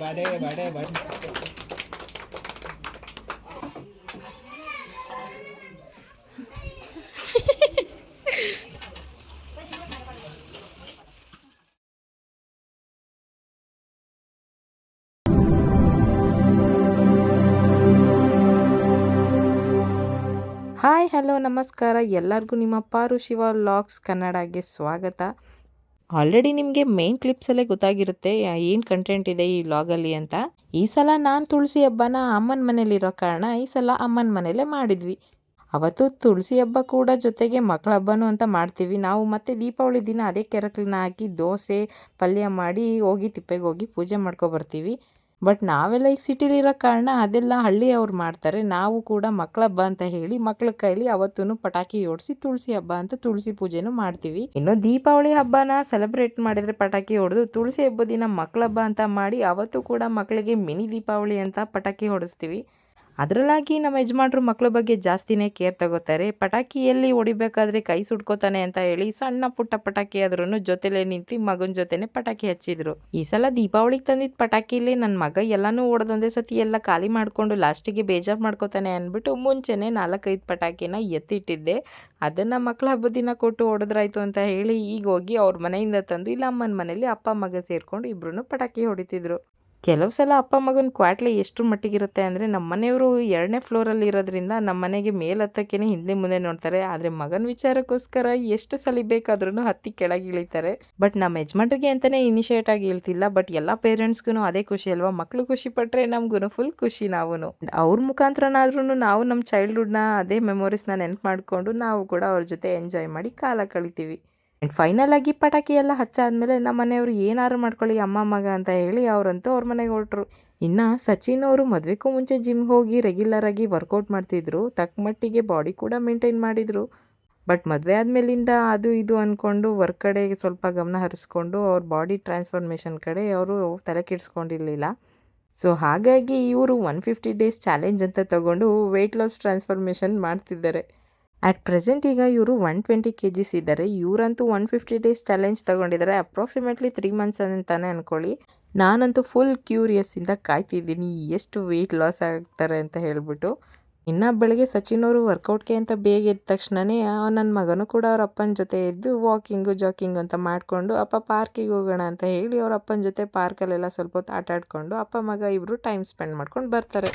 Hi hello ನಮಸ್ಕಾರ ಎಲ್ಲರಿಗೂ ನಿಮ್ಮ ಪಾರು ಶಿವ ವ್ಲಾಗ್ಸ್ ಕನ್ನಡಗೆ ಸ್ವಾಗತ. ಆಲ್ರೆಡಿ ನಿಮಗೆ ಮೇನ್ ಕ್ಲಿಪ್ಸಲ್ಲೇ ಗೊತ್ತಾಗಿರುತ್ತೆ ಏನು ಕಂಟೆಂಟ್ ಇದೆ ಈ ವ್ಲಾಗಲ್ಲಿ ಅಂತ. ಈ ಸಲ ನಾನು ತುಳಸಿ ಹಬ್ಬನ ಅಮ್ಮನ ಮನೇಲಿರೋ ಕಾರಣ ಈ ಸಲ ಅಮ್ಮನ ಮನೇಲೇ ಮಾಡಿದ್ವಿ. ಅವತ್ತು ತುಳಸಿ ಹಬ್ಬ ಕೂಡ ಜೊತೆಗೆ ಮಕ್ಕಳ ಹಬ್ಬನೂ ಅಂತ ಮಾಡ್ತೀವಿ ನಾವು. ಮತ್ತು ದೀಪಾವಳಿ ದಿನ ಅದೇ ಕೆರಕಲನ್ನ ಹಾಕಿ ದೋಸೆ ಪಲ್ಯ ಮಾಡಿ ಹೋಗಿ ತಿಪ್ಪೆಗೆ ಹೋಗಿ ಪೂಜೆ ಮಾಡ್ಕೊಬರ್ತೀವಿ. ಬಟ್ ನಾವೆಲ್ಲ ಈಗ ಸಿಟಿಲಿರೋ ಕಾರಣ ಅದೆಲ್ಲ ಹಳ್ಳಿಯವ್ರು ಮಾಡ್ತಾರೆ. ನಾವು ಕೂಡ ಮಕ್ಕಳ ಹಬ್ಬ ಅಂತ ಹೇಳಿ ಮಕ್ಕಳ ಕೈಲಿ ಅವತ್ತೂ ಪಟಾಕಿ ಹೊಡಿಸಿ ತುಳಸಿ ಹಬ್ಬ ಅಂತ ತುಳಸಿ ಪೂಜೆನೂ ಮಾಡ್ತೀವಿ. ಇನ್ನು ದೀಪಾವಳಿ ಹಬ್ಬನ ಸೆಲೆಬ್ರೇಟ್ ಮಾಡಿದ್ರೆ ಪಟಾಕಿ ಹೊಡೆದು, ತುಳಸಿ ಹಬ್ಬದ ದಿನ ಮಕ್ಕಳ ಹಬ್ಬ ಅಂತ ಮಾಡಿ ಅವತ್ತು ಕೂಡ ಮಕ್ಕಳಿಗೆ ಮಿನಿ ದೀಪಾವಳಿ ಅಂತ ಪಟಾಕಿ ಹೊಡಿಸ್ತೀವಿ. ಅದರಲ್ಲಾಗಿ ನಮ್ಮ ಯಜಮಾನ್ರು ಮಕ್ಕಳ ಬಗ್ಗೆ ಜಾಸ್ತಿನೇ ಕೇರ್ ತಗೋತಾರೆ. ಪಟಾಕಿಯಲ್ಲಿ ಹೊಡಿಬೇಕಾದ್ರೆ ಕೈ ಸುಟ್ಕೋತಾನೆ ಅಂತ ಹೇಳಿ ಸಣ್ಣ ಪುಟ್ಟ ಪಟಾಕಿ ಆದ್ರೂ ಜೊತೆಲೇ ನಿಂತು ಮಗನ ಜೊತೆನೆ ಪಟಾಕಿ ಹಚ್ಚಿದ್ರು. ಈ ಸಲ ದೀಪಾವಳಿಗೆ ತಂದಿದ್ದ ಪಟಾಕಿಲಿ ನನ್ನ ಮಗ ಎಲ್ಲಾನು ಹೊಡೆದೊಂದೇ ಸತಿ ಎಲ್ಲ ಖಾಲಿ ಮಾಡ್ಕೊಂಡು ಲಾಸ್ಟಿಗೆ ಬೇಜಾರು ಮಾಡ್ಕೋತಾನೆ ಅಂದ್ಬಿಟ್ಟು ಮುಂಚೆನೆ 4-5 ಪಟಾಕಿನ ಎತ್ತಿಟ್ಟಿದ್ದೆ. ಅದನ್ನ ಮಕ್ಕಳ ಹಬ್ಬದ ದಿನ ಕೊಟ್ಟು ಹೊಡೆದ್ರಾಯ್ತು ಅಂತ ಹೇಳಿ ಈಗ ಹೋಗಿ ಅವ್ರ ಮನೆಯಿಂದ ತಂದು ಇಲ್ಲ ಅಮ್ಮನ ಮನೇಲಿ ಅಪ್ಪ ಮಗ ಸೇರ್ಕೊಂಡು ಇಬ್ರು ಪಟಾಕಿ ಹೊಡಿತಿದ್ರು. ಕೆಲವು ಸಲ ಅಪ್ಪ ಮಗನ ಕ್ವಾಟ್ಲೆ ಎಷ್ಟು ಮಟ್ಟಿಗಿರುತ್ತೆ ಅಂದರೆ, ನಮ್ಮ ಮನೆಯವರು 2ನೇ ಫ್ಲೋರಲ್ಲಿ ಇರೋದ್ರಿಂದ ನಮ್ಮ ಮನೆಗೆ ಮೇಲೆ ಹತ್ತಕ್ಕೇನೆ ಹಿಂದೆ ಮುಂದೆ ನೋಡ್ತಾರೆ. ಆದರೆ ಮಗನ ವಿಚಾರಕ್ಕೋಸ್ಕರ ಎಷ್ಟು ಸಲ ಬೇಕಾದ್ರೂ ಹತ್ತಿ ಕೆಳಗೆ ಇಳಿತಾರೆ. ಬಟ್ ನಮ್ಮ ಯಜಮಾನ್ರಿಗೆ ಅಂತಲೇ ಇನಿಷಿಯೇಟ್ ಆಗಿ ಇಳ್ತಿಲ್ಲ. ಬಟ್ ಎಲ್ಲ ಪೇರೆಂಟ್ಸ್ಗೂ ಅದೇ ಖುಷಿ ಅಲ್ವಾ, ಮಕ್ಕಳು ಖುಷಿ ಪಟ್ಟರೆ ನಮಗೂ ಫುಲ್ ಖುಷಿ. ನಾವು ಅವ್ರ ಮುಖಾಂತರನಾದ್ರೂ ನಾವು ನಮ್ಮ ಚೈಲ್ಡ್ಹುಡ್ನ ಅದೇ ಮೆಮೊರೀಸ್ನ ನೆನಪು ಮಾಡಿಕೊಂಡು ನಾವು ಕೂಡ ಅವ್ರ ಜೊತೆ ಎಂಜಾಯ್ ಮಾಡಿ ಕಾಲ ಕಳಿತೀವಿ. ಆ್ಯಂಡ್ ಫೈನಲ್ ಆಗಿ ಪಟಾಕಿ ಎಲ್ಲ ಹಚ್ಚಾದ್ಮೇಲೆ ನಮ್ಮ ಮನೆಯವರು ಏನಾರು ಮಾಡ್ಕೊಳ್ಳಿ ಅಮ್ಮ ಮಗ ಅಂತ ಹೇಳಿ ಅವರಂತೂ ಅವ್ರ ಮನೆಗೆ ಹೊರಟ್ರು. ಇನ್ನು ಸಚಿನ್ ಅವರು ಮದುವೆಗೂ ಮುಂಚೆ ಜಿಮ್ಗೆ ಹೋಗಿ ರೆಗ್ಯುಲರ್ ಆಗಿ ವರ್ಕೌಟ್ ಮಾಡ್ತಿದ್ರು. ತಕ್ಕ ಮಟ್ಟಿಗೆ ಬಾಡಿ ಕೂಡ ಮೇಂಟೈನ್ ಮಾಡಿದರು. ಬಟ್ ಮದುವೆ ಆದಮೇಲಿಂದ ಅದು ಇದು ಅಂದ್ಕೊಂಡು ವರ್ಕ್ ಕಡೆಗೆ ಸ್ವಲ್ಪ ಗಮನ ಹರಿಸ್ಕೊಂಡು ಅವ್ರ ಬಾಡಿ ಟ್ರಾನ್ಸ್ಫಾರ್ಮೇಷನ್ ಕಡೆ ಅವರು ತಲೆ ಕೆಡಿಸ್ಕೊಂಡಿರಲಿಲ್ಲ. ಸೊ ಹಾಗಾಗಿ ಇವರು 150 ಡೇಸ್ ಚಾಲೆಂಜ್ ಅಂತ ತಗೊಂಡು ವೆಯ್ಟ್ ಲಾಸ್ ಟ್ರಾನ್ಸ್ಫಾರ್ಮೇಷನ್ ಮಾಡ್ತಿದ್ದಾರೆ. ಅಟ್ ಪ್ರೆಸೆಂಟ್ ಈಗ ಇವರು 120 kgs ಇದ್ದಾರೆ. ಇವರಂತೂ 150 ಡೇಸ್ ಚಾಲೆಂಜ್ ತೊಗೊಂಡಿದ್ದಾರೆ. ಅಪ್ರಾಕ್ಸಿಮೇಟ್ಲಿ 3 ಮಂತ್ಸ್ ಅಂತಾನೆ ಅಂದ್ಕೊಳ್ಳಿ. ನಾನಂತೂ ಫುಲ್ ಕ್ಯೂರಿಯಸ್ಸಿಂದ ಕಾಯ್ತಿದ್ದೀನಿ ಎಷ್ಟು ವೆಯ್ಟ್ ಲಾಸ್ ಆಗ್ತಾರೆ ಅಂತ ಹೇಳ್ಬಿಟ್ಟು. ಇನ್ನು ಬೆಳಗ್ಗೆ ಸಚಿನ್ ಅವರು ವರ್ಕೌಟ್ಗೆ ಅಂತ ಬೇಗ ಎದ್ದ ತಕ್ಷಣವೇ ನನ್ನ ಮಗನೂ ಕೂಡ ಅವ್ರ ಅಪ್ಪನ ಜೊತೆ ಎದ್ದು ವಾಕಿಂಗು ಜಾಕಿಂಗ್ ಅಂತ ಮಾಡಿಕೊಂಡು ಅಪ್ಪ ಪಾರ್ಕಿಗೆ ಹೋಗೋಣ ಅಂತ ಹೇಳಿ ಅವ್ರ ಅಪ್ಪನ ಜೊತೆ ಪಾರ್ಕಲ್ಲೆಲ್ಲ ಸ್ವಲ್ಪ ಹೊತ್ತು ಆಟ ಆಡ್ಕೊಂಡು ಅಪ್ಪ ಮಗ ಇಬ್ಬರು ಟೈಮ್ ಸ್ಪೆಂಡ್ ಮಾಡ್ಕೊಂಡು ಬರ್ತಾರೆ.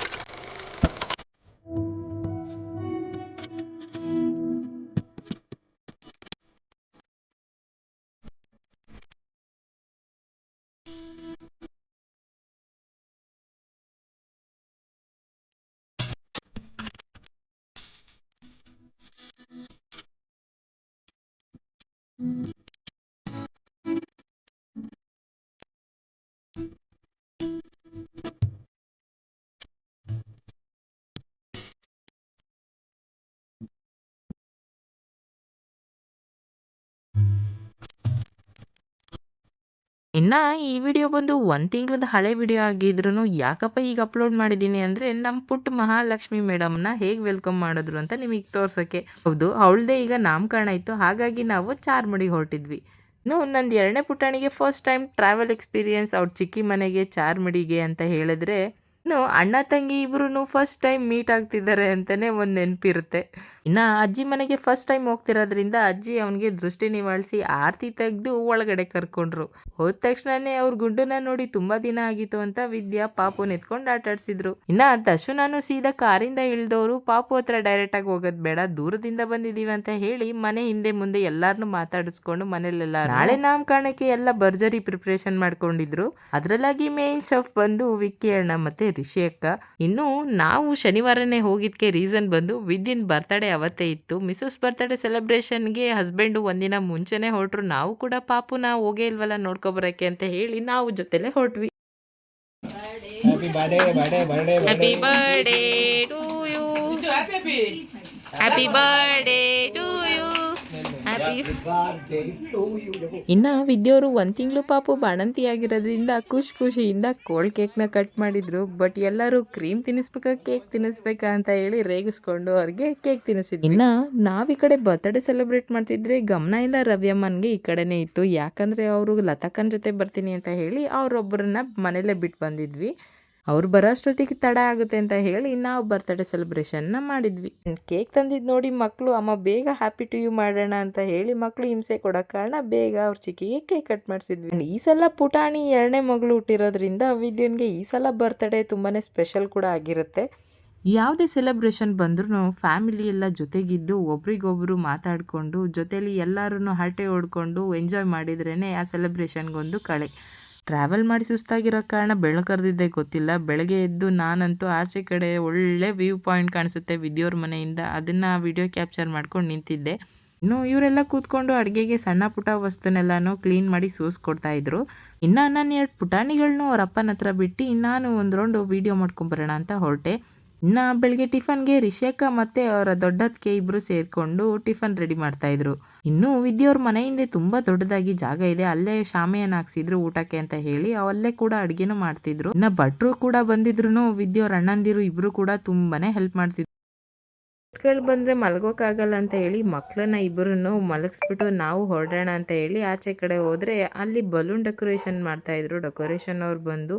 ಇನ್ನು ಈ ವಿಡಿಯೋ ಬಂದು 1 ತಿಂಗಳದ ಹಳೆ ವಿಡಿಯೋ ಆಗಿದ್ರೂ ಯಾಕಪ್ಪ ಈಗ ಅಪ್ಲೋಡ್ ಮಾಡಿದ್ದೀನಿ ಅಂದರೆ, ನಮ್ಮ ಪುಟ್ಟ ಮಹಾಲಕ್ಷ್ಮಿ ಮೇಡಮ್ನ ಹೇಗೆ ವೆಲ್ಕಮ್ ಮಾಡಿದ್ರು ಅಂತ ನಿಮಗೆ ತೋರ್ಸೋಕ್ಕೆ. ಹೌದು, ಅವಳದೇ ಈಗ ನಾಮಕರಣ ಇತ್ತು. ಹಾಗಾಗಿ ನಾವು ಚಾರ್ಮಡಿಗೆ ಹೊರಟಿದ್ವಿ. ನಂದು 2ನೇ ಪುಟಾಣಿಗೆ ಫಸ್ಟ್ ಟೈಮ್ ಟ್ರಾವೆಲ್ ಎಕ್ಸ್ಪೀರಿಯನ್ಸ್ ಅವ್ರ ಚಿಕ್ಕಿ ಮನೆಗೆ ಚಾರ್ಮಡಿಗೆ ಅಂತ ಹೇಳಿದ್ರೆ, ಅಣ್ಣ ತಂಗಿ ಇಬ್ರು ಫಸ್ಟ್ ಟೈಮ್ ಮೀಟ್ ಆಗ್ತಿದ್ದಾರೆ ಅಂತಲೇ ಒಂದು ನೆನಪಿರುತ್ತೆ. ಇನ್ನು ಅಜ್ಜಿ ಮನೆಗೆ ಫಸ್ಟ್ ಟೈಮ್ ಹೋಗ್ತಿರೋದ್ರಿಂದ ಅಜ್ಜಿ ಅವನಿಗೆ ದೃಷ್ಟಿ ನಿವಾಳಿಸಿ ಆರತಿ ತೆಗೆದು ಒಳಗಡೆ ಕರ್ಕೊಂಡ್ರು. ಹೋದ ತಕ್ಷಣನೇ ಅವ್ರ ಗುಂಡನ್ನ ನೋಡಿ ತುಂಬಾ ದಿನ ಆಗಿತ್ತು ಅಂತ ವಿದ್ಯಾ ಪಾಪು ಎತ್ಕೊಂಡು ಆಟಾಡ್ಸಿದ್ರು. ಇನ್ನು ದಶು ನಾನು ಸೀದಾ ಕಾರಿಂದ ಇಳಿದವರು ಪಾಪು ಹತ್ರ ಡೈರೆಕ್ಟ್ ಆಗಿ ಹೋಗೋದು ಬೇಡ, ದೂರದಿಂದ ಬಂದಿದೀವಿ ಅಂತ ಹೇಳಿ ಮನೆ ಹಿಂದೆ ಮುಂದೆ ಎಲ್ಲಾರನ್ನೂ ಮಾತಾಡಿಸ್ಕೊಂಡು ಮನೇಲೆಲ್ಲ ನಾಳೆ ನಾಮಕರಣಕ್ಕೆ ಎಲ್ಲ ಭರ್ಜರಿ ಪ್ರಿಪ್ರೇಷನ್ ಮಾಡ್ಕೊಂಡಿದ್ರು. ಅದ್ರಲ್ಲಾಗಿ ಮೇನ್ ಶೆಫ್ ಬಂದು ವಿಕ್ಕಿ ಅಣ್ಣ ಮತ್ತೆ ರಿಷಿ ಅಕ್ಕ. ಇನ್ನು ನಾವು ಶನಿವಾರನೇ ಹೋಗಿದ್ಕೆ ರೀಸನ್ ಬಂದು ವಿದ್ಯನ್ ಬರ್ತಡೇ ಅವತ್ತೇ ಇತ್ತು. ಮಿಸಸ್ ಬರ್ತಡೇ ಸೆಲೆಬ್ರೇಷನ್ಗೆ ಹಸ್ಬೆಂಡು ಒಂದಿನ ಮುಂಚೆನೆ ಹೊರಟ್ರು. ನಾವು ಕೂಡ ಪಾಪುನ ಹೋಗೇ ಇಲ್ವಲ್ಲ ನೋಡ್ಕೊಬರಕ್ಕೆ ಅಂತ ಹೇಳಿ ನಾವು ಜೊತೆಲೆ ಹೊರಟ್ವಿ. Happy birthday to you, happy birthday to you, happy ಇನ್ನು ವಿದ್ಯವರು 1 ತಿಂಗಳು ಪಾಪು ಬಾಣಂತಿ ಆಗಿರೋದ್ರಿಂದ ಖುಷಿಯಿಂದ ಕೋಲ್ಡ್ ಕೇಕ್ನ ಕಟ್ ಮಾಡಿದ್ರು. ಬಟ್ ಎಲ್ಲರೂ ಕ್ರೀಮ್ ತಿನ್ನಿಸ್ಬೇಕಾ ಅಂತ ಹೇಳಿ ರೇಗಿಸ್ಕೊಂಡು ಅವ್ರಿಗೆ ಕೇಕ್ ತಿನ್ನಿಸಿದ್ವಿ. ಇನ್ನು ನಾವ್ ಈ ಕಡೆ ಬರ್ತ್ಡೇ ಸೆಲೆಬ್ರೇಟ್ ಮಾಡ್ತಿದ್ರೆ ಗಮನ ಇಲ್ಲ ರವ್ಯಮ್ಮನ್ಗೆ ಈ ಕಡೆನೇ ಇತ್ತು. ಯಾಕಂದ್ರೆ ಅವರು ಲತಾಕನ್ ಜೊತೆ ಬರ್ತೀನಿ ಅಂತ ಹೇಳಿ ಅವ್ರೊಬ್ಬರನ್ನ ಮನೇಲೆ ಬಿಟ್ಟು ಬಂದಿದ್ವಿ. ಅವ್ರು ಬರೋ ಅಷ್ಟೊತ್ತಿಗೆ ತಡ ಆಗುತ್ತೆ ಅಂತ ಹೇಳಿ ನಾವು ಬರ್ತ್ಡೇ ಸೆಲೆಬ್ರೇಷನ್ನ ಮಾಡಿದ್ವಿ. ಕೇಕ್ ತಂದಿದ್ದು ನೋಡಿ ಮಕ್ಕಳು ಅಮ್ಮ ಬೇಗ ಹ್ಯಾಪಿ ಟು ಯು ಮಾಡೋಣ ಅಂತ ಹೇಳಿ ಮಕ್ಕಳು ಹಿಂಸೆ ಕೊಡೋಕೆ ಕಾರಣ ಬೇಗ ಅವ್ರ ಚಿಕ್ಕಿಗೆ ಕೇಕ್ ಕಟ್ ಮಾಡಿಸಿದ್ವಿ. ಈ ಸಲ ಪುಟಾಣಿ 2ನೇ ಮಗಳು ಹುಟ್ಟಿರೋದ್ರಿಂದ ವಿದ್ಯುನ್ಗೆ ಈ ಸಲ ಬರ್ತ್ಡೇ ತುಂಬಾ ಸ್ಪೆಷಲ್ ಕೂಡ ಆಗಿರುತ್ತೆ. ಯಾವುದೇ ಸೆಲೆಬ್ರೇಷನ್ ಬಂದ್ರೂ ಫ್ಯಾಮಿಲಿ ಎಲ್ಲ ಜೊತೆಗಿದ್ದು ಒಬ್ರಿಗೊಬ್ರು ಮಾತಾಡಿಕೊಂಡು ಜೊತೆಲಿ ಎಲ್ಲರೂ ಹರಟೆ ಹೊಡ್ಕೊಂಡು ಎಂಜಾಯ್ ಮಾಡಿದ್ರೇ ಆ ಸೆಲೆಬ್ರೇಷನ್ಗೊಂದು ಕಳೆ. ಟ್ರಾವೆಲ್ ಮಾಡಿ ಸುಸ್ತಾಗಿರೋ ಕಾರಣ ಬೆಳಕರ್ದಿದ್ದೆ ಗೊತ್ತಿಲ್ಲ. ಬೆಳಗ್ಗೆ ಎದ್ದು ನಾನಂತೂ ಆಚೆ ಕಡೆ ಒಳ್ಳೆ ವ್ಯೂ ಪಾಯಿಂಟ್ ಕಾಣಿಸುತ್ತೆ ವಿದ್ಯೋರ್ ಮನೆಯಿಂದ, ಅದನ್ನು ವಿಡಿಯೋ ಕ್ಯಾಪ್ಚರ್ ಮಾಡ್ಕೊಂಡು ನಿಂತಿದ್ದೆ. ಇನ್ನು ಇವರೆಲ್ಲ ಕೂತ್ಕೊಂಡು ಅಡುಗೆಗೆ ಸಣ್ಣ ಪುಟ್ಟ ವಸ್ತುನೆಲ್ಲನೂ ಕ್ಲೀನ್ ಮಾಡಿ ಸೋಸ್ಕೊಡ್ತಾಯಿದ್ರು. ಇನ್ನು ನಾನು 2 ಪುಟಾಣಿಗಳನ್ನೂ ಅವ್ರ ಅಪ್ಪನ ಹತ್ರ ಬಿಟ್ಟು ನಾನು ಒಂದು ರೌಂಡು ವೀಡಿಯೋ ಮಾಡ್ಕೊಂಬರೋಣ ಅಂತ ಹೊರಟೆ. ಇನ್ನು ಬೆಳಗ್ಗೆ ಟಿಫನ್ಗೆ ರಿಷೇಕ ಮತ್ತು ಅವರ ದೊಡ್ಡದಕ್ಕೆ ಇಬ್ಬರು ಸೇರಿಕೊಂಡು ಟಿಫನ್ ರೆಡಿ ಮಾಡ್ತಾಯಿದ್ರು. ಇನ್ನು ವಿದ್ಯವ್ರ ಮನೆಯಿಂದ ತುಂಬ ದೊಡ್ಡದಾಗಿ ಜಾಗ ಇದೆ, ಅಲ್ಲೇ ಶಾಮಿಯಾನ ಹಾಕ್ಸಿದ್ರು ಊಟಕ್ಕೆ ಅಂತ ಹೇಳಿ ಅಲ್ಲೇ ಕೂಡ ಅಡುಗೆನೂ ಮಾಡ್ತಿದ್ರು. ಇನ್ನು ಭಟ್ರು ಕೂಡ ಬಂದಿದ್ರು. ವಿದ್ಯವ್ರ ಅಣ್ಣಂದಿರು ಇಬ್ಬರು ಕೂಡ ತುಂಬಾ ಹೆಲ್ಪ್ ಮಾಡ್ತಿದ್ರು. ಮಕ್ಕಳು ಬಂದರೆ ಮಲಗೋಕ್ಕಾಗಲ್ಲ ಅಂತ ಹೇಳಿ ಮಕ್ಕಳನ್ನ ಇಬ್ಬರನ್ನು ಮಲಗಿಸ್ಬಿಟ್ಟು ನಾವು ಹೊರಡೋಣ ಅಂತ ಹೇಳಿ ಆಚೆ ಕಡೆ ಹೋದರೆ ಅಲ್ಲಿ ಬಲೂನ್ ಡೆಕೋರೇಷನ್ ಮಾಡ್ತಾಯಿದ್ರು. ಡೆಕೋರೇಷನ್ ಅವ್ರು ಬಂದು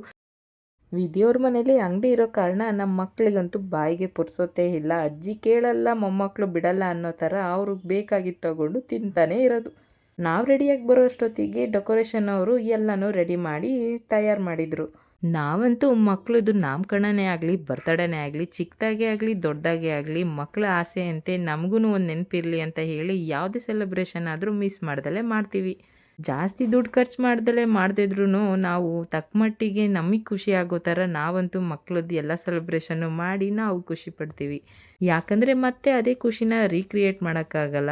ವಿದ್ಯವ್ರ ಮನೇಲಿ ಅಂಗಡಿ ಇರೋ ಕಾರಣ ನಮ್ಮ ಮಕ್ಕಳಿಗಂತೂ ಬಾಯಿಗೆ ಪುರ್ಸೋತೇ ಇಲ್ಲ. ಅಜ್ಜಿ ಕೇಳಲ್ಲ ಮೊಮ್ಮಕ್ಕಳು ಬಿಡಲ್ಲ ಅನ್ನೋ ಥರ ಅವ್ರಿಗೆ ಬೇಕಾಗಿದ್ದು ತಗೊಂಡು ತಿಂತಾನೇ ಇರೋದು. ನಾವು ರೆಡಿಯಾಗಿ ಬರೋ ಅಷ್ಟೊತ್ತಿಗೆ ಡೆಕೋರೇಷನ್ ಅವರು ಎಲ್ಲನೂ ರೆಡಿ ಮಾಡಿ ತಯಾರು ಮಾಡಿದರು. ನಾವಂತೂ ಮಕ್ಕಳದು ನಾಮಕರಣನೇ ಆಗಲಿ ಬರ್ತಡೇನೇ ಆಗಲಿ ಚಿಕ್ಕದಾಗೇ ಆಗಲಿ ದೊಡ್ಡದಾಗೇ ಆಗಲಿ ಮಕ್ಕಳ ಆಸೆ ಅಂತೆ ನಮಗೂ ಒಂದು ನೆನಪಿರಲಿ ಅಂತ ಹೇಳಿ ಯಾವುದೇ ಸೆಲೆಬ್ರೇಷನ್ ಆದರೂ ಮಿಸ್ ಮಾಡ್ದಲೇ ಮಾಡ್ತೀವಿ. ಜಾಸ್ತಿ ದುಡ್ಡು ಖರ್ಚು ಮಾಡ್ದಲೇ ಮಾಡದಿದ್ರೂ ನಾವು ತಕ್ಕ ಮಟ್ಟಿಗೆ ನಮಗೆ ಖುಷಿ ಆಗೋ ಥರ ನಾವಂತೂ ಮಕ್ಕಳದ್ದು ಎಲ್ಲ ಸೆಲೆಬ್ರೇಷನ್ನು ಮಾಡಿ ನಾವು ಖುಷಿ ಪಡ್ತೀವಿ. ಯಾಕಂದರೆ ಮತ್ತೆ ಅದೇ ಖುಷಿನ ರೀಕ್ರಿಯೇಟ್ ಮಾಡೋಕ್ಕಾಗಲ್ಲ.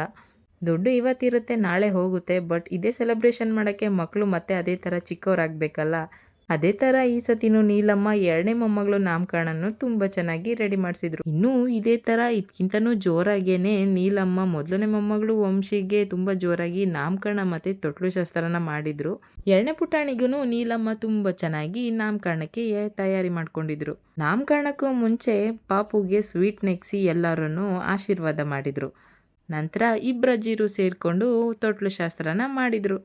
ದುಡ್ಡು ಇವತ್ತಿರುತ್ತೆ ನಾಳೆ ಹೋಗುತ್ತೆ. ಬಟ್ ಇದೇ ಸೆಲೆಬ್ರೇಷನ್ ಮಾಡೋಕ್ಕೆ ಮಕ್ಕಳು ಮತ್ತೆ ಅದೇ ಥರ ಚಿಕ್ಕವರಾಗಬೇಕಲ್ಲ. ಅದೇ ಥರ ಈ ಸತಿನೂ ನೀಲಮ್ಮ 2ನೇ ಮೊಮ್ಮಗಳು ನಾಮಕರಣನೂ ತುಂಬ ಚೆನ್ನಾಗಿ ರೆಡಿ ಮಾಡಿಸಿದ್ರು. ಇನ್ನೂ ಇದೇ ಥರ ಇದಕ್ಕಿಂತನೂ ಜೋರಾಗೇನೆ ನೀಲಮ್ಮ 1ನೇ ಮೊಮ್ಮಗಳು ವಂಶಿಗೆ ತುಂಬ ಜೋರಾಗಿ ನಾಮಕರಣ ಮತ್ತು ತೊಟ್ಲು ಶಾಸ್ತ್ರನ ಮಾಡಿದರು. 2ನೇ ಪುಟಾಣಿಗೂ ನೀಲಮ್ಮ ತುಂಬ ಚೆನ್ನಾಗಿ ನಾಮಕರಣಕ್ಕೆ ತಯಾರಿ ಮಾಡ್ಕೊಂಡಿದ್ರು. ನಾಮಕರಣಕ್ಕೂ ಮುಂಚೆ ಪಾಪುಗೆ ಸ್ವೀಟ್ ನೆಗ್ಸಿ ಎಲ್ಲರೂ ಆಶೀರ್ವಾದ ಮಾಡಿದರು. ನಂತರ ಇಬ್ಬರಜ್ಜಿರು ಸೇರಿಕೊಂಡು ತೊಟ್ಲು ಶಾಸ್ತ್ರನ ಮಾಡಿದರು.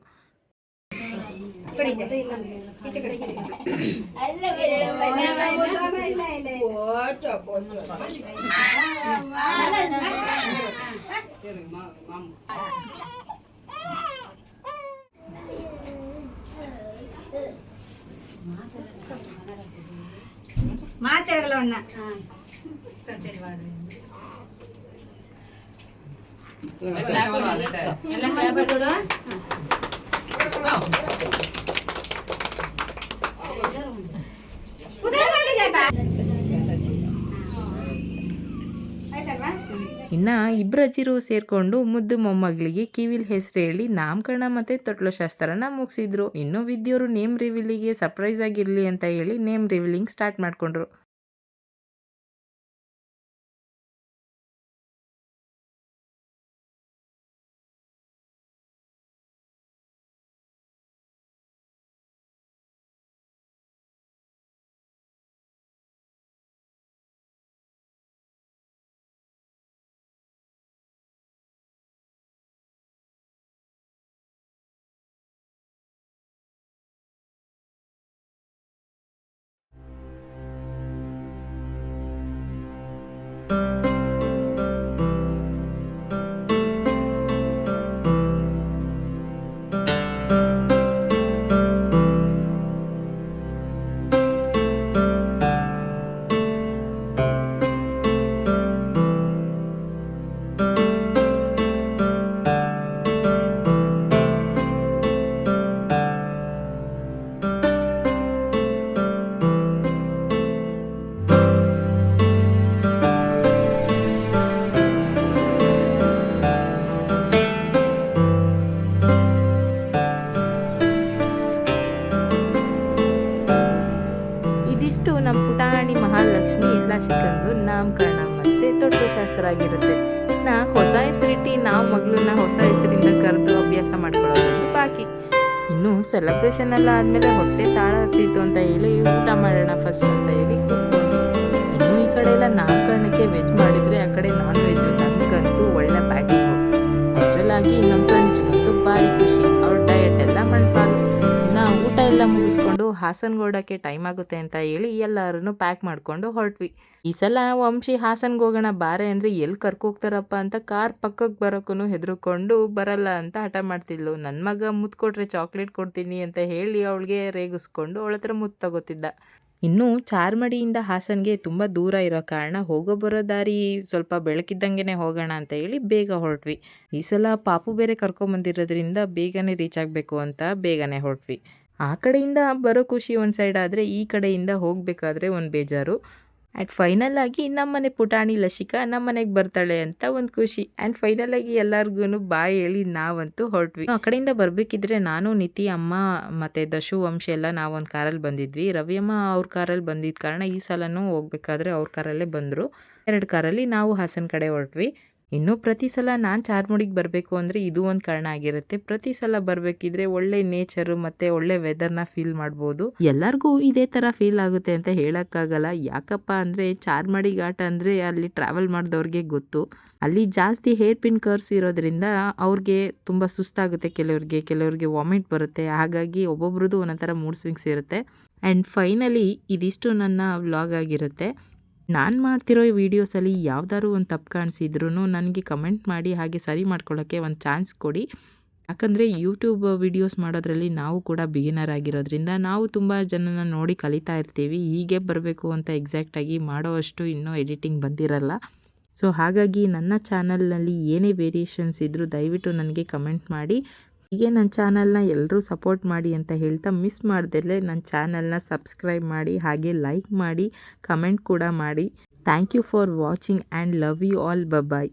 ಮಾತಾಡಲ್ಲ ಅಣ್ಣ ಇನ್ನು ಇಬ್ಬರಜ್ಜಿರು ಸೇರಿಕೊಂಡು ಮುದ್ದು ಮೊಮ್ಮಗಳಿಗೆ ಕಿವಿಲ್ ಹೆಸರು ಹೇಳಿ ನಾಮಕರಣ ಮತ್ತು ತೊಟ್ಲು ಶಾಸ್ತ್ರನ ಮುಗಿಸಿದ್ರು. ಇನ್ನು ವಿದ್ಯವರು ನೇಮ್ ರಿವೀಲಿಗೆ ಸರ್ಪ್ರೈಸ್ ಆಗಿರಲಿ ಅಂತ ಹೇಳಿ ನೇಮ್ ರಿವೀಲಿಂಗ್ ಸ್ಟಾರ್ಟ್ ಮಾಡಿಕೊಂಡ್ರು. ಇದಿಷ್ಟು ನಮ್ಮ ಪುಟಾಣಿ ಮಹಾಲಕ್ಷ್ಮಿ ಎಲ್ಲ ಶಿಕಂದು ನಾಮಕರಣ ಮತ್ತು ತೊಟ್ಲು ಶಾಸ್ತ್ರ ಆಗಿರುತ್ತೆ. ಇನ್ನು ಹೊಸ ಹೆಸರಿಟ್ಟು ನಾವು ಮಗಳನ್ನ ಹೊಸ ಹೆಸರಿಂದ ಕರೆದು ಅಭ್ಯಾಸ ಮಾಡ್ಕೊಳ್ಳೋದೊಂದು ಬಾಕಿ. ಇನ್ನು ಸೆಲೆಬ್ರೇಷನ್ ಎಲ್ಲ ಆದಮೇಲೆ ಹೊಟ್ಟೆ ತಾಳ ಹತ್ತಿತ್ತು ಅಂತ ಹೇಳಿ ಊಟ ಮಾಡೋಣ ಫಸ್ಟ್ ಅಂತ ಹೇಳಿ ಕೂತ್ಕೊಂಡ್ವಿ. ಇನ್ನು ಈ ಕಡೆ ಎಲ್ಲ ನಾಮಕರಣಕ್ಕೆ ವೆಜ್ ಮಾಡಿದರೆ, ಆ ಕಡೆ ನಾನ್ ವೆಜ್. ನಮಗಂತೂ ಒಳ್ಳೆ ಬ್ಯಾಟಿಂಗು. ಅದರಲ್ಲಾಗಿ ನಮ್ಮ ಫ್ರೆಂಡ್ಸ್ಗಂತೂ ಭಾರಿ ಖುಷಿ. ಅವ್ರ ಡಯಟ್ ಎಲ್ಲ ಮಣ್ಪಾಲು. ಇನ್ನು ಊಟ ಎಲ್ಲ ಮುಗಿಸ್ಕೊಂಡು ಹಾಸನ್ಗೆ ಹೊರಡೋಕ್ಕೆ ಟೈಮ್ ಆಗುತ್ತೆ ಅಂತ ಹೇಳಿ ಎಲ್ಲರೂ ಪ್ಯಾಕ್ ಮಾಡಿಕೊಂಡು ಹೊರಟ್ವಿ. ಈ ಸಲ ವಂಶಿ ಹಾಸನ್ಗೆ ಹೋಗೋಣ ಬಾರೆ ಅಂದರೆ ಎಲ್ಲಿ ಕರ್ಕೋಗ್ತಾರಪ್ಪ ಅಂತ ಕಾರ್ ಪಕ್ಕಕ್ಕೆ ಬರೋಕ್ಕೂ ಹೆದರ್ಕೊಂಡು ಬರಲ್ಲ ಅಂತ ಹಠ ಮಾಡ್ತಿದ್ಲು. ನನ್ನ ಮಗ ಮುತ್ತು ಕೊಟ್ರೆ ಚಾಕ್ಲೇಟ್ ಕೊಡ್ತೀನಿ ಅಂತ ಹೇಳಿ ಅವಳಿಗೆ ರೇಗಿಸ್ಕೊಂಡು ಅವಳ ಹತ್ರ ಮುತ್ತು ತಗೋತಿದ್ದ. ಇನ್ನು ಚಾರ್ಮಡಿಯಿಂದ ಹಾಸನ್ಗೆ ತುಂಬ ದೂರ ಇರೋ ಕಾರಣ ಹೋಗೋ ಬರೋ ದಾರಿ ಸ್ವಲ್ಪ ಬೆಳಕಿದ್ದಂಗೆ ಹೋಗೋಣ ಅಂತ ಹೇಳಿ ಬೇಗ ಹೊರಟ್ವಿ. ಈ ಸಲ ಪಾಪು ಬೇರೆ ಕರ್ಕೊಂಬಂದಿರೋದ್ರಿಂದ ಬೇಗನೆ ರೀಚ್ ಆಗಬೇಕು ಅಂತ ಬೇಗನೆ ಹೊರಟ್ವಿ. ಆ ಕಡೆಯಿಂದ ಬರೋ ಖುಷಿ ಒಂದು ಸೈಡ್ ಆದರೆ, ಈ ಕಡೆಯಿಂದ ಹೋಗಬೇಕಾದ್ರೆ ಒಂದು ಬೇಜಾರು. ಆ್ಯಂಡ್ ಫೈನಲ್ ಆಗಿ ನಮ್ಮನೆ ಪುಟಾಣಿ ಲಸಿಕಾ ನಮ್ಮನೆಗೆ ಬರ್ತಾಳೆ ಅಂತ ಒಂದು ಖುಷಿ. ಆ್ಯಂಡ್ ಫೈನಲ್ ಆಗಿ ಎಲ್ಲರಿಗೂ ಬಾಯ್ ಹೇಳಿ ನಾವಂತೂ ಹೊರಟ್ವಿ. ಆ ಕಡೆಯಿಂದ ಬರಬೇಕಿದ್ರೆ ನಾನು, ನಿತಿ, ಅಮ್ಮ ಮತ್ತು ದಶು, ವಂಶಿ ಎಲ್ಲ ನಾವೊಂದು ಕಾರಲ್ಲಿ ಬಂದಿದ್ವಿ. ರವಿಯಮ್ಮ ಅವ್ರ ಕಾರಲ್ಲಿ ಬಂದಿದ್ದ ಕಾರಣ ಈ ಸಲನೂ ಹೋಗ್ಬೇಕಾದ್ರೆ ಅವ್ರ ಕಾರಲ್ಲೇ ಬಂದರು. 2 ಕಾರಲ್ಲಿ ನಾವು ಹಾಸನ ಕಡೆ ಹೊರಟ್ವಿ. ಇನ್ನು ಪ್ರತಿ ಸಲ ನಾನು ಚಾರ್ಮುಡಿಗೆ ಬರಬೇಕು ಅಂದರೆ ಇದು ಒಂದು ಕಾರಣ ಆಗಿರುತ್ತೆ. ಪ್ರತಿ ಸಲ ಬರಬೇಕಿದ್ರೆ ಒಳ್ಳೆ ನೇಚರು ಮತ್ತು ಒಳ್ಳೆ ವೆದರ್ನ ಫೀಲ್ ಮಾಡ್ಬೋದು. ಎಲ್ಲರಿಗೂ ಇದೇ ಥರ ಫೀಲ್ ಆಗುತ್ತೆ ಅಂತ ಹೇಳೋಕ್ಕಾಗಲ್ಲ. ಯಾಕಪ್ಪ ಅಂದರೆ ಚಾರ್ಮಡಿ ಘಾಟ್ ಅಂದರೆ ಅಲ್ಲಿ ಟ್ರಾವೆಲ್ ಮಾಡಿದವ್ರಿಗೆ ಗೊತ್ತು. ಅಲ್ಲಿ ಜಾಸ್ತಿ ಹೇರ್ ಪಿನ್ ಕರ್ವ್ಸ್ ಇರೋದ್ರಿಂದ ಅವ್ರಿಗೆ ತುಂಬ ಸುಸ್ತಾಗುತ್ತೆ. ಕೆಲವ್ರಿಗೆ ವಾಮಿಟ್ ಬರುತ್ತೆ. ಹಾಗಾಗಿ ಒಬ್ಬೊಬ್ರದ್ದು ಒಂದೊಂಥರ ಮೂಡ್ ಸ್ವಿಂಗ್ಸ್ ಇರುತ್ತೆ. ಆ್ಯಂಡ್ ಫೈನಲಿ ಇದಿಷ್ಟು ನನ್ನ ವ್ಲಾಗ್ ಆಗಿರುತ್ತೆ. ನಾನು ಮಾಡ್ತಿರೋ ಈ ವಿಡಿಯೋಸಲ್ಲಿ ಯಾವ್ದಾದ್ರು ಒಂದು ತಪ್ಪು ಕಾಣಿಸಿದ್ರೂ ನನಗೆ ಕಮೆಂಟ್ ಮಾಡಿ, ಹಾಗೆ ಸರಿ ಮಾಡ್ಕೊಳ್ಳೋಕ್ಕೆ ಒಂದು ಚಾನ್ಸ್ ಕೊಡಿ. ಯಾಕಂದರೆ ಯೂಟ್ಯೂಬ್ ವಿಡಿಯೋಸ್ ಮಾಡೋದ್ರಲ್ಲಿ ನಾವು ಕೂಡ ಬಿಗಿನರ್ ಆಗಿರೋದ್ರಿಂದ ನಾವು ತುಂಬ ಜನನ ನೋಡಿ ಕಲಿತಾ ಇರ್ತೀವಿ. ಹೀಗೆ ಬರಬೇಕು ಅಂತ ಎಕ್ಸಾಕ್ಟಾಗಿ ಮಾಡೋವಷ್ಟು ಇನ್ನೂ ಎಡಿಟಿಂಗ್ ಬಂದಿರಲ್ಲ. ಸೊ ಹಾಗಾಗಿ ನನ್ನ ಚಾನಲ್ನಲ್ಲಿ ಏನೇ ವೇರಿಯೇಷನ್ಸ್ ಇದ್ದರೂ ದಯವಿಟ್ಟು ನನಗೆ ಕಮೆಂಟ್ ಮಾಡಿ. ಹೀಗೆ ನನ್ನ ಚಾನಲ್ನ ಎಲ್ಲರೂ ಸಪೋರ್ಟ್ ಮಾಡಿ ಅಂತ ಹೇಳ್ತಾ, ಮಿಸ್ ಮಾಡ್ದಲೇ ನನ್ನ ಚಾನಲ್ನ ಸಬ್ಸ್ಕ್ರೈಬ್ ಮಾಡಿ, ಹಾಗೆ ಲೈಕ್ ಮಾಡಿ, ಕಮೆಂಟ್ ಕೂಡ ಮಾಡಿ. Thank you for watching and love you all. Bye.